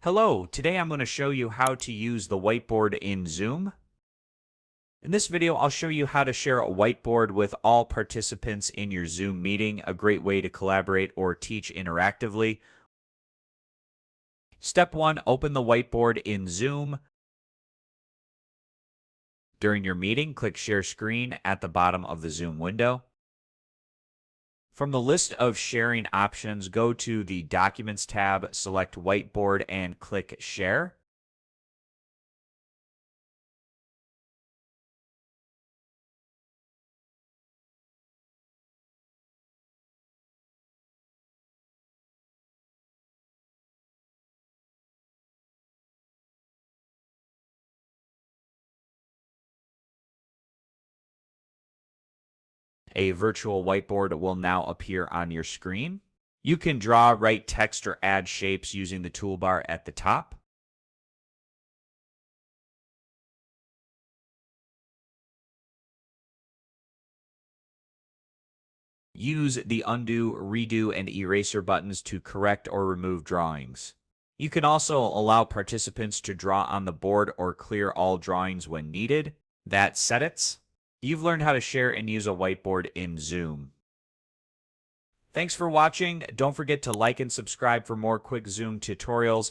Hello, today I'm going to show you how to use the whiteboard in Zoom. In this video, I'll show you how to share a whiteboard with all participants in your Zoom meeting, a great way to collaborate or teach interactively. Step 1, open the whiteboard in Zoom. During your meeting, click Share Screen at the bottom of the Zoom window. From the list of sharing options, go to the Documents tab, select Whiteboard, and click Share. A virtual whiteboard will now appear on your screen. You can draw, write text, or add shapes using the toolbar at the top. Use the undo, redo, and eraser buttons to correct or remove drawings. You can also allow participants to draw on the board or clear all drawings when needed. That's it. You've learned how to share and use a whiteboard in Zoom. Thanks for watching. Don't forget to like and subscribe for more quick Zoom tutorials.